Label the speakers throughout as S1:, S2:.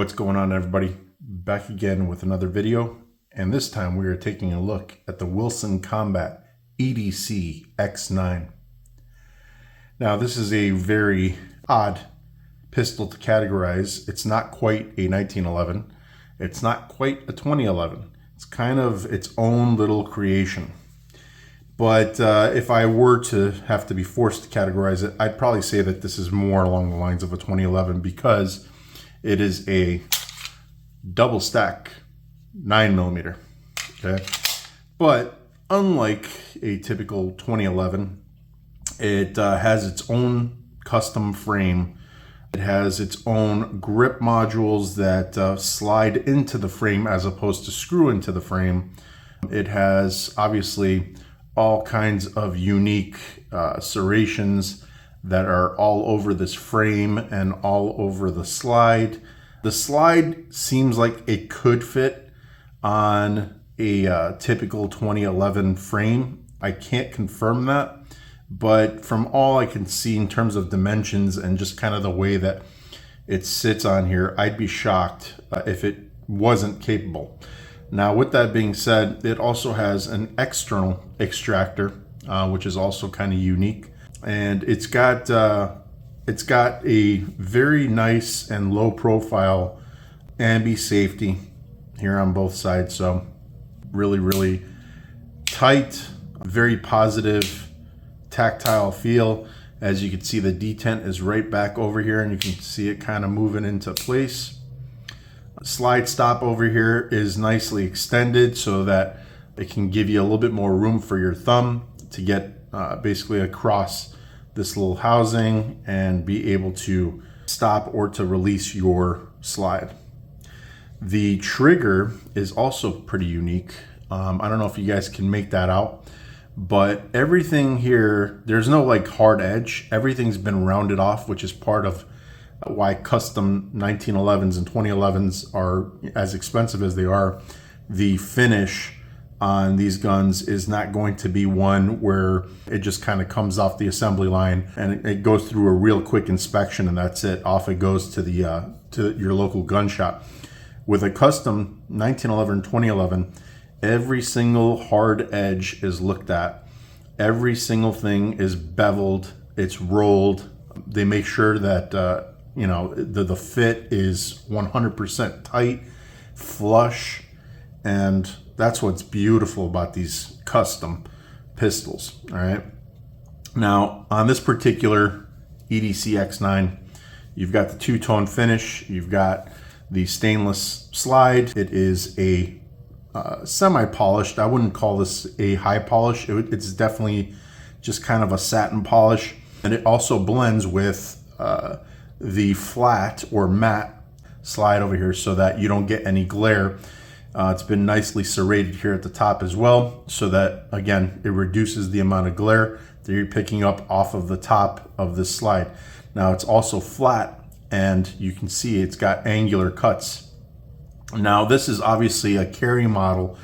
S1: What's going on, everybody? Back again with another video, and this time we are taking a look at the Wilson Combat EDC-X9. Now, this is a very odd pistol to categorize. It's not quite a 1911. It's not quite a 2011. It's kind of its own little creation. But if I were to have to be forced to categorize it, I'd probably say that this is more along the lines of a 2011 because it is a double stack 9mm. Okay, but unlike a typical 2011, it has its own custom frame. It has its own grip modules that slide into the frame as opposed to screw into the frame. It has obviously all kinds of unique serrations that are all over this frame and all over the slide. The slide seems like it could fit on a typical 2011 frame. I can't confirm that, but from all I can see in terms of dimensions and just kind of the way that it sits on here, I'd be shocked if it wasn't capable. Now, with that being said, it also has an external extractor, which is also kind of unique. And it's got a very nice and low profile ambi safety here on both sides. So really tight, very positive tactile feel. As you can see, the detent is right back over here and you can see it kind of moving into place. Slide stop over here is nicely extended so that it can give you a little bit more room for your thumb to get basically across this little housing and be able to stop or to release your slide. The trigger is also pretty unique. I don't know if you guys can make that out, but everything here, there's no like hard edge. Everything's been rounded off, which is part of why custom 1911s and 2011s are as expensive as they are. The finish on these guns is not going to be one where it just kind of comes off the assembly line and it goes through a real quick inspection and that's it. Off it goes to the to your local gun shop. With a custom 1911, 2011, every single hard edge is looked at. Every single thing is beveled. It's rolled. They make sure that you know, the fit is 100% tight, flush, and that's what's beautiful about these custom pistols. All right. Now, on this particular EDC-X9, you've got the two-tone finish. You've got the stainless slide. It is a semi-polished. I wouldn't call this a high polish. It's definitely just kind of a satin polish, and it also blends with the flat or matte slide over here so that you don't get any glare. It's been nicely serrated here at the top as well so that, again, it reduces the amount of glare that you're picking up off of the top of this slide. Now, it's also flat and you can see it's got angular cuts. Now, this is obviously a carry model,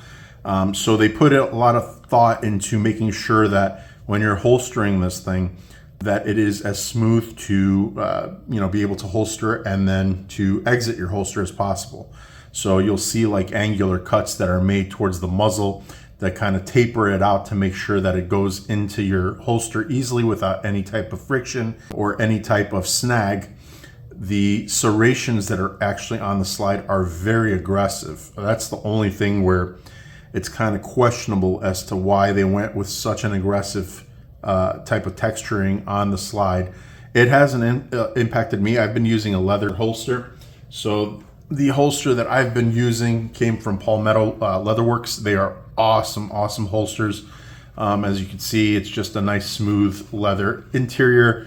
S1: so they put a lot of thought into making sure that when you're holstering this thing, that it is as smooth to you know, be able to holster and then to exit your holster as possible. So you'll see like angular cuts that are made towards the muzzle that kind of taper it out to make sure that it goes into your holster easily without any type of friction or any type of snag. The serrations that are actually on the slide are very aggressive. That's the only thing where it's kind of questionable as to why they went with such an aggressive type of texturing on the slide. It hasn't impacted me. I've been using a leather holster. So the holster that I've been using came from Palmetto Leatherworks. They are awesome holsters. As you can see, it's just a nice smooth leather interior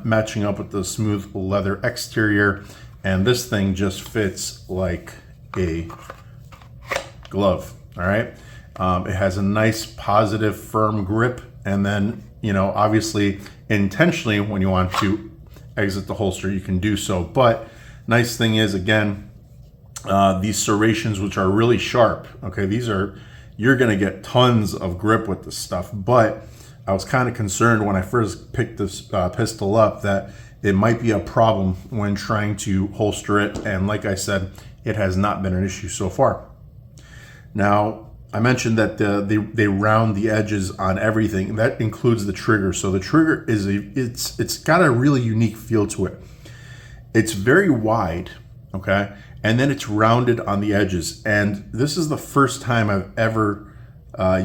S1: matching up with the smooth leather exterior. And this thing just fits like a glove, all right? It has a nice positive firm grip. And then, you know, obviously intentionally when you want to exit the holster, you can do so. But nice thing is, again, these serrations, which are really sharp. Okay, these are, you're going to get tons of grip with this stuff, but I was kind of concerned when I first picked this pistol up that it might be a problem when trying to holster it, and like I said, it has not been an issue so far. Now, I mentioned that they round the edges on everything. That includes the trigger. So the trigger is it's got a really unique feel to it. It's very wide, okay, and then it's rounded on the edges. And this is the first time I've ever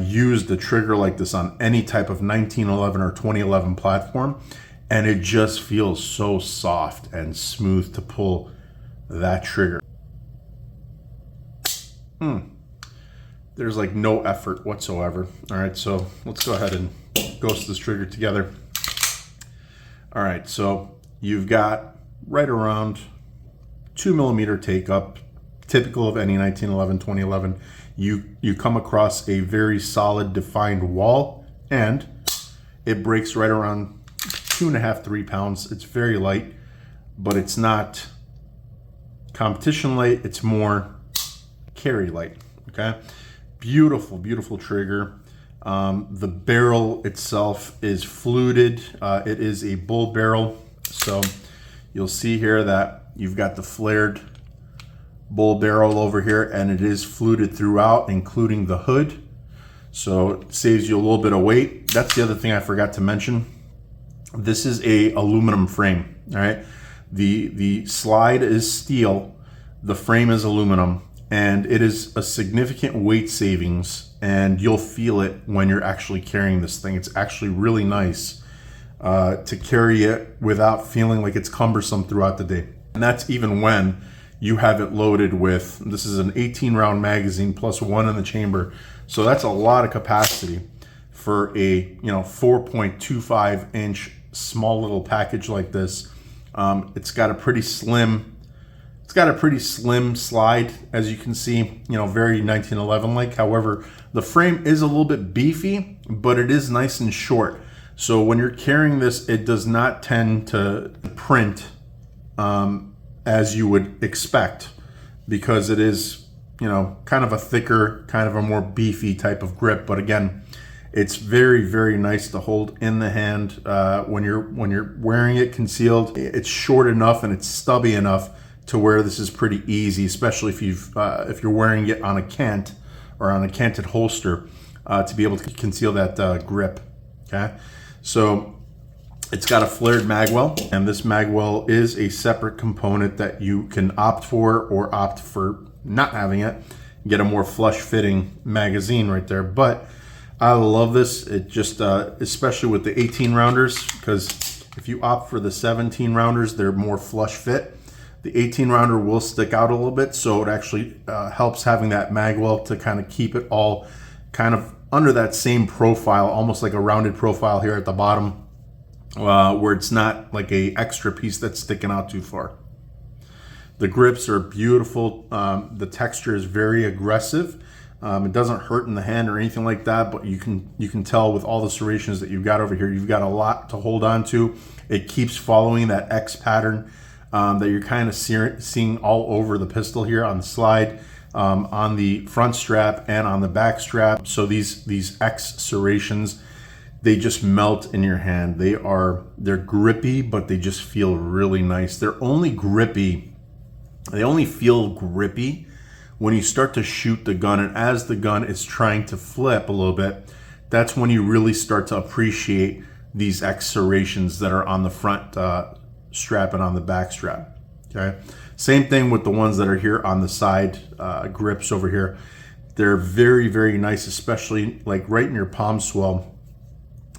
S1: used a trigger like this on any type of 1911 or 2011 platform, and it just feels so soft and smooth to pull that trigger. There's like no effort whatsoever. All right, so let's go ahead and ghost this trigger together. All right, so you've got right around 2mm take up, typical of any 1911, 2011. You come across a very solid defined wall, and it breaks right around 2.5, 3 pounds. It's very light, but it's not competition light. It's more carry light, okay? Beautiful, beautiful trigger. The barrel itself is fluted. It is a bull barrel. So you'll see here that you've got the flared bull barrel over here, and it is fluted throughout, including the hood. So it saves you a little bit of weight. That's the other thing I forgot to mention. This is a aluminum frame, all right? The slide is steel, the frame is aluminum, and it is a significant weight savings, and you'll feel it when you're actually carrying this thing. It's actually really nice to carry it without feeling like it's cumbersome throughout the day. And that's even when you have it loaded with, this is an 18-round magazine plus 1 in the chamber. So that's a lot of capacity for a 4.25 inch small little package like this. It's got a pretty slim slide, as you can see, very 1911 like. However, the frame is a little bit beefy, but it is nice and short. So when you're carrying this, it does not tend to print as you would expect, because it is, kind of a thicker, kind of a more beefy type of grip. But again, it's very, very nice to hold in the hand when you're wearing it concealed. It's short enough and it's stubby enough to where this is pretty easy, especially if you're wearing it on a cant or on a canted holster, to be able to conceal that grip. Okay, so it's got a flared magwell, and this magwell is a separate component that you can opt for or opt for not having it. Get a more flush fitting magazine right there. But I love this. It just, especially with the 18 rounders, because if you opt for the 17 rounders, they're more flush fit. The 18 rounder will stick out a little bit, so it actually helps having that magwell to kind of keep it all kind of under that same profile, almost like a rounded profile here at the bottom, where it's not like a extra piece that's sticking out too far. The grips are beautiful. The texture is very aggressive. It doesn't hurt in the hand or anything like that, but you can tell with all the serrations that you've got over here, you've got a lot to hold on to. It keeps following that X pattern that you're kind of seeing all over the pistol here on the slide, on the front strap and on the back strap. So these X serrations, they just melt in your hand. They're grippy, but they just feel really nice. They only feel grippy when you start to shoot the gun, and as the gun is trying to flip a little bit, that's when you really start to appreciate these X serrations that are on the front strap and on the back strap. Okay, same thing with the ones that are here on the side grips over here. They're very, very nice, especially like right in your palm swell.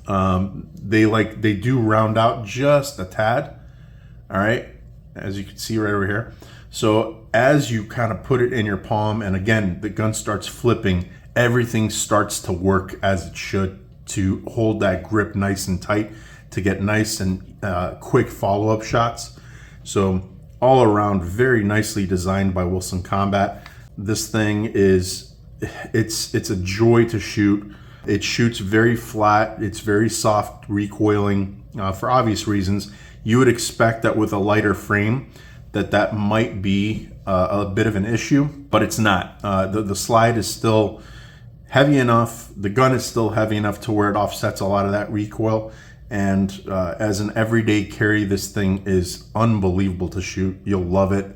S1: They do round out just a tad. All right, as you can see right over here. So as you kind of put it in your palm, and again, the gun starts flipping, everything starts to work as it should to hold that grip nice and tight, to get nice and quick follow-up shots. So all around, very nicely designed by Wilson Combat. This thing it's a joy to shoot. It shoots very flat. It's very soft recoiling for obvious reasons. You would expect that with a lighter frame that might be a bit of an issue, but it's not. The slide is still heavy enough. The gun is still heavy enough to where it offsets a lot of that recoil. And as an everyday carry, this thing is unbelievable to shoot. You'll love it.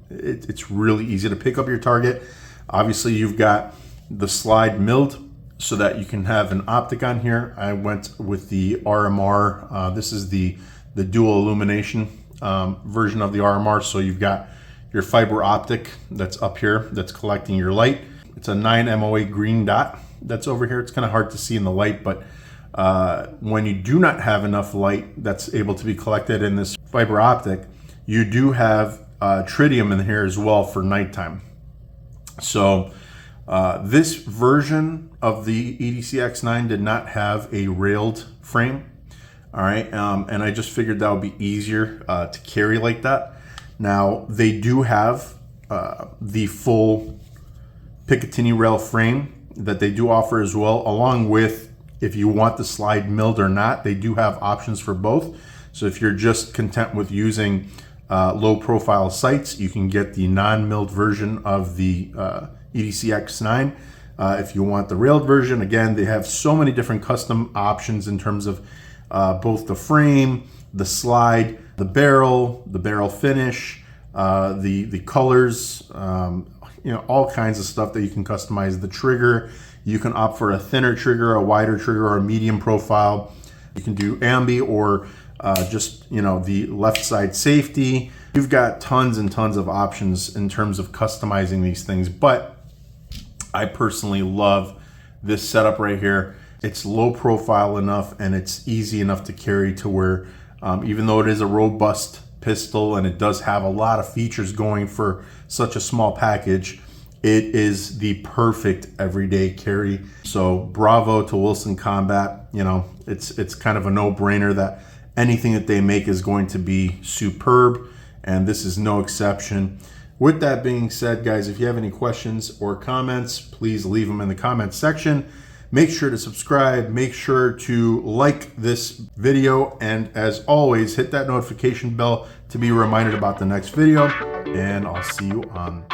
S1: It's really easy to pick up your target. Obviously, you've got the slide milled so that you can have an optic on here. I went with the RMR. This is the dual illumination version of the RMR. So you've got your fiber optic that's up here that's collecting your light. It's a 9 MOA green dot that's over here. It's kind of hard to see in the light, but when you do not have enough light that's able to be collected in this fiber optic, you do have tritium in here as well for nighttime. So this version of the EDC-X9 did not have a railed frame. All right, and I just figured that would be easier to carry like that. Now they do have the full Picatinny rail frame that they do offer as well, along with, if you want the slide milled or not, they do have options for both. So if you're just content with using low profile sights, you can get the non-milled version of the EDC-X9. If you want the railed version, again, they have so many different custom options in terms of both the frame, the slide, the barrel finish, the colors, you know, all kinds of stuff that you can customize. The trigger, you can opt for a thinner trigger, a wider trigger, or a medium profile. You can do ambi or just, you know, the left side safety. You've got tons and tons of options in terms of customizing these things, but I personally love this setup right here. It's low profile enough and it's easy enough to carry to where even though it is a robust pistol and it does have a lot of features going for such a small package, it is the perfect everyday carry. So bravo to Wilson Combat. You know, it's kind of a no-brainer that anything that they make is going to be superb, and this is no exception. With that being said, guys, if you have any questions or comments, please leave them in the comments section. Make sure to subscribe, make sure to like this video, and as always, hit that notification bell to be reminded about the next video, and I'll see you on